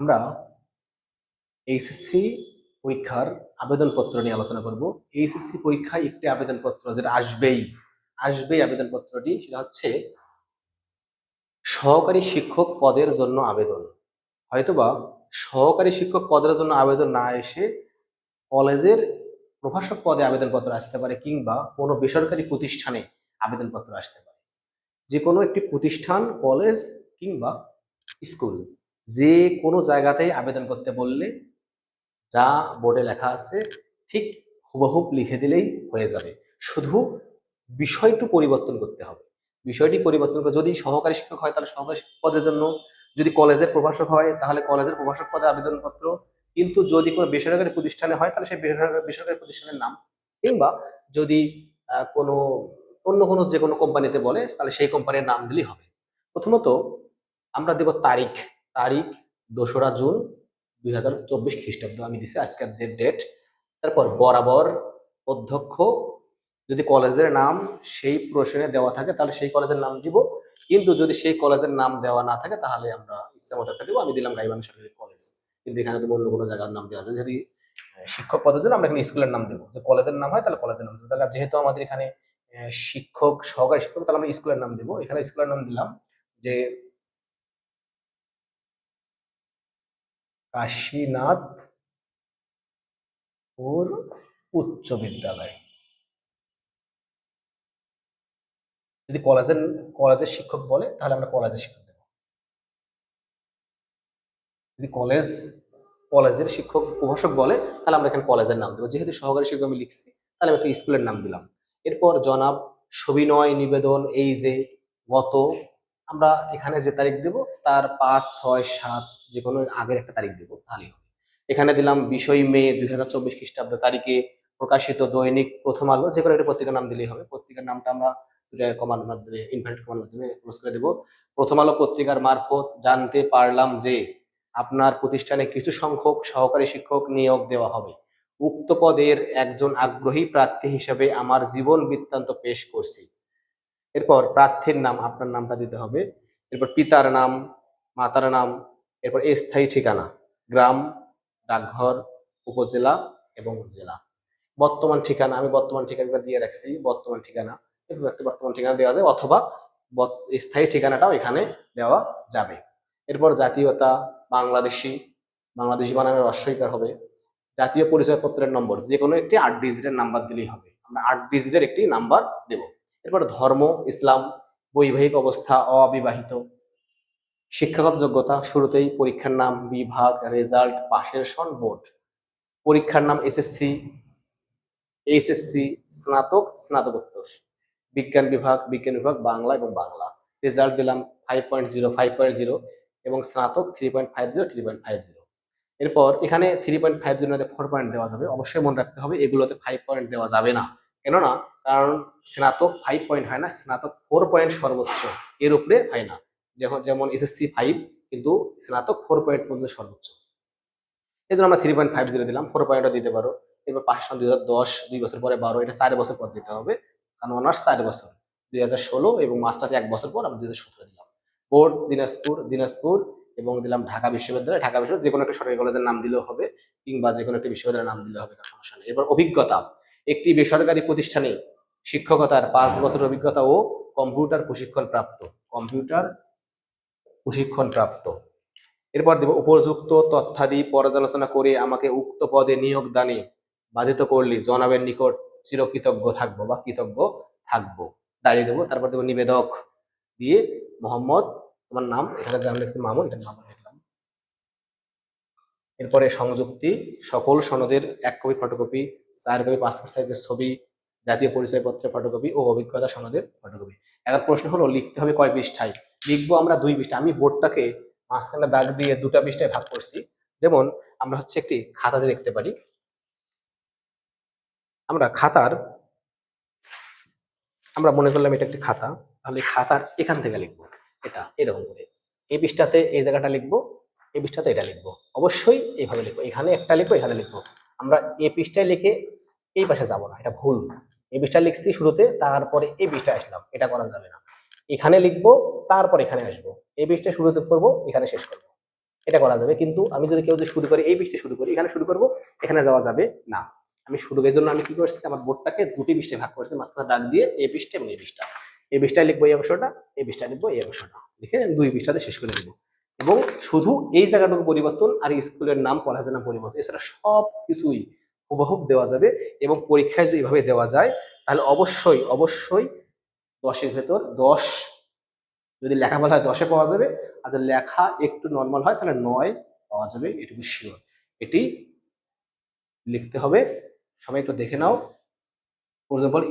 আমরা এইচএসসি পরীক্ষার আবেদনপত্র নিয়ে আলোচনা করব। এইচএসসি পরীক্ষায় একটি আবেদনপত্র যেটা আসবেই আবেদনপত্রটি, সেটা হচ্ছে সহকারী শিক্ষক পদের জন্য আবেদন। হয়তোবা সহকারী শিক্ষক পদের জন্য আবেদন না এসে কলেজের প্রভাষক পদে আবেদনপত্র আসতে পারে, কিংবা কোনো বেসরকারি প্রতিষ্ঠানে আবেদনপত্র আসতে পারে। যে কোনো একটি প্রতিষ্ঠান, কলেজ কিংবা স্কুল, যে কোনো জায়গাতেই আবেদন করতে বললে যা বোর্ডে লেখা আছে ঠিক হুবহুব লিখে দিলেই হয়ে যাবে। শুধু বিষয়টি পরিবর্তন করতে হবে। বিষয়টি পরিবর্তন করে, যদি সহকারী শিক্ষক হয় তাহলে সহকারী শিক্ষক পদের জন্য, যদি কলেজের প্রভাষক হয় তাহলে কলেজের প্রভাষক পদে আবেদনপত্র, কিন্তু যদি কোনো বেসরকারি প্রতিষ্ঠানে হয় তাহলে সেই বেসরকারি প্রতিষ্ঠানের নাম, কিংবা যদি কোনো অন্য কোনো যে কোনো কোম্পানিতে বলে তাহলে সেই কোম্পানির নাম দিলেই হবে। প্রথমত আমরা দেব তারিখ। তারিখ 2রা জুন 2024 খ্রিস্টাব্দ আমি দিছি আজকের ডেট। তারপর বরাবর অধ্যক্ষ, যদি কলেজের নাম সেই প্রশ্নে দেওয়া থাকে তাহলে সেই কলেজের নাম দিব, কিন্তু যদি সেই কলেজের নাম দেওয়া না থাকে তাহলে আমরা ইচ্ছা মতো একটা দেবো। আমি দিলাম গাইবান্ধা সরকারি কলেজ, কিন্তু এখানে তো অন্য কোনো জায়গার নাম দেওয়া যায়। যদি শিক্ষক পদের জন্য আমরা এখানে স্কুলের নাম দেবো, যে কলেজের নাম হয় তাহলে কলেজের নাম দেবো। তাহলে যেহেতু আমাদের এখানে শিক্ষক, সহকারী শিক্ষক, তাহলে আমরা স্কুলের নাম দেবো। এখানে স্কুলের নাম দিলাম যে কাশীনাথপুর উচ্চ বিদ্যালয়। যদি কলেজের শিক্ষক বলে তাহলে আমরা কলেজের শিক্ষক দেবো। যদি কলেজের শিক্ষক প্রভাষক বলে তাহলে আমরা এখানে কলেজের নাম দেবো। যেহেতু সহকারী শিক্ষক আমি লিখছি তাহলে আমি একটা স্কুলের নাম দিলাম। এরপর জনাব সবিনয় নিবেদন, এই যে গত, আমরা এখানে যে তারিখ দেব তার 5, 6, 7 যে কোনো আগের একটা তারিখ দেবো, তাহলেই হবে। এখানে দিলাম 20 মে 2024 খ্রিস্টাব্দ তারিখে প্রকাশিত দৈনিক প্রথম আলো, যে কোনো একটা পত্রিকার নাম দিলেই হবে। পত্রিকার নামটা আমরা কমার মাধ্যমে, ইনভার্টেড কমার মাধ্যমে ক্লোজ করে দেবো। প্রথম আলো পত্রিকার মারফত জানতে পারলাম যে আপনার প্রতিষ্ঠানে কিছু সংখ্যক সহকারী শিক্ষক নিয়োগ দেওয়া হবে। উক্ত পদের একজন আগ্রহী প্রার্থী হিসেবে আমার জীবন বৃত্তান্ত পেশ করছি। এরপর প্রার্থীর নাম, আপনার নামটা দিতে হবে। এরপর পিতার নাম, মাতার নাম, এরপর স্থায়ী ঠিকানা, গ্রাম, ডাকঘর, উপজেলা এবং জেলা। বর্তমান ঠিকানা, আমি বর্তমান ঠিকানাটা দিয়ে রাখছি, বর্তমান ঠিকানা। এরকম একটা বর্তমান ঠিকানা দেওয়া যায়, অথবা স্থায়ী ঠিকানাটাও এখানে দেওয়া যাবে। এরপর জাতীয়তা বাংলাদেশি, বাংলাদেশি বানানোর হ্রস্বইকার হবে। জাতীয় পরিচয়পত্রের নম্বর, যে কোনো একটি 8 ডিজিটের নাম্বার দিলেই হবে, আমরা 8 ডিজিটের একটি নাম্বার দেব। এরপর ধর্ম ইসলাম, বৈবাহিক অবস্থা অবিবাহিত। শিক্ষাগত যোগ্যতা, শুরুতেই পরীক্ষার নাম, বিভাগ, রেজাল্ট, পাশের সন, বোর্ড। পরীক্ষার নাম এসএসসি, এইচএসসি, স্নাতক, স্নাতকোত্তর। বিজ্ঞান বিভাগ বাংলা এবং বাংলা। রেজাল্ট দিলাম 5.0, 5.0 এবং স্নাতক 3.50, 3.50। এরপর এখানে 3.50 4 পয়েন্ট দেওয়া যাবে। অবশ্যই মনে রাখতে হবে এগুলোতে 5 পয়েন্ট দেওয়া যাবে না। কেননা কারণ স্নাতক 5 পয়েন্ট হয় না, স্নাতক 4 পয়েন্ট সর্বোচ্চ, এর উপরে হয় না। যেমন এসএসসি 5, কিন্তু স্নাতক 4 পয়েন্ট পর্যন্ত সর্বোচ্চ। এই জন্য আমরা 3.50 দিলাম, 4 পয়েন্টও দিতে পারো। এবার পাশের সন 2010, 2 বছর পরে 12, এটা 4 বছর পর দিতে হবে, কারণ অনার্স 4 বছর। 2016 এবং মাস্টার্স 1 বছর পর আমরা 2017 দিলাম। বোর্ড দিনাজপুর এবং দিলাম ঢাকা বিশ্ববিদ্যালয়, যে কোনো একটা সরকারি কলেজের নাম দিলেও হবে, কিংবা যে কোনো একটা বিশ্ববিদ্যালয়ের নাম দিলেও হবে, সমস্যা নেই। এবার অভিজ্ঞতা, একটি বেসরকারি প্রতিষ্ঠানে শিক্ষকতার 5 বছর অভিজ্ঞতা ও কম্পিউটার প্রশিক্ষণ প্রাপ্ত। এরপর দেব উপযুক্ত তথ্যাদি পর্যালোচনা করে আমাকে উক্ত পদে নিয়োগ দানে বাধিত করলে জনাবের নিকট চিরকৃতজ্ঞ থাকবো বা কৃতজ্ঞ থাকবো, দাঁড়িয়ে দেবো। তারপর দেবো নিবেদক দিয়ে মোহাম্মদ, তোমার নাম, এখানে জানা লিখছি মামুন, এটার নাম লিখলাম। এরপরে সংযুক্তি, সকল সনদের 1 কপি ফটোকপি, 4 কপি পাসপোর্ট সাইজের ছবি, জাতীয় পরিচয়পত্রের ফটোকপি ও অভিজ্ঞতা সনদের ফটোকপি। এখন প্রশ্ন হলো লিখতে হবে কয় পৃষ্ঠায়? লিখবো আমরা 2 পৃষ্ঠা। আমি বোর্ডটাকে মাঝখানে দাগ দিয়ে 2টা পৃষ্ঠায় ভাগ করছি। যেমন আমরা একটি খাতাতে লিখতে পারি, আমরা মনে করলাম এটা একটি খাতা, তাহলে খাতার এখান থেকে লিখবো, এটা এরকম করে এই পৃষ্ঠাতে এই জায়গাটা লিখবো, এই পৃষ্ঠাতে এটা লিখবো। অবশ্যই এইভাবে লিখবো, এখানে একটা লিখবো, এখানে লিখবো। আমরা এই পৃষ্ঠায় লিখে এই পাশে যাব না, এটা ভুল। এই পৃষ্ঠা লিখছি শুরুতে, তারপরে এই পৃষ্ঠায় আসলাম, এটা করা যাবে না। এখানে লিখবো, তারপর এখানে আসবো, এই পৃষ্ঠায় শুরুতে করবো, এখানে শেষ করবো। এটা করা যাবে। কিন্তু আমি যদি কেউ শুরু করি এই পৃষ্ঠে শুরু করি, এখানে শুরু করব, এখানে যাওয়া যাবে না। আমি শুরু এই জন্য আমি কি করছি, আমার বোর্ডটাকে দুটি পৃষ্ঠে ভাগ করছি, মাঝখানে দাগ দিয়ে এই পৃষ্ঠে এবং এই পৃষ্ঠা। এই পৃষ্ঠায় লিখবো এই অংশটা, এই পৃষ্ঠায় লিখবো এই অংশটা, লিখে দুই পৃষ্ঠাতে শেষ করে দেবো। এবং শুধু এই জায়গাটুকু পরিবর্তন আর স্কুলের নাম কলেজের নাম পরিবর্তন, এছাড়া সব কিছুই হুবহুব দেওয়া যাবে। এবং পরীক্ষায় যদি এইভাবে দেওয়া যায় তাহলে অবশ্যই অবশ্যই 10-এর ভেতর 10, যদি লেখাপড়া হয় 10-এ পাওয়া যাবে, আর যদি লেখা একটু নর্মাল হয় তাহলে 9 পাওয়া যাবে, এটুকু শিওর। এটি লিখতে হবে। সবাই একটু দেখে নাও। For example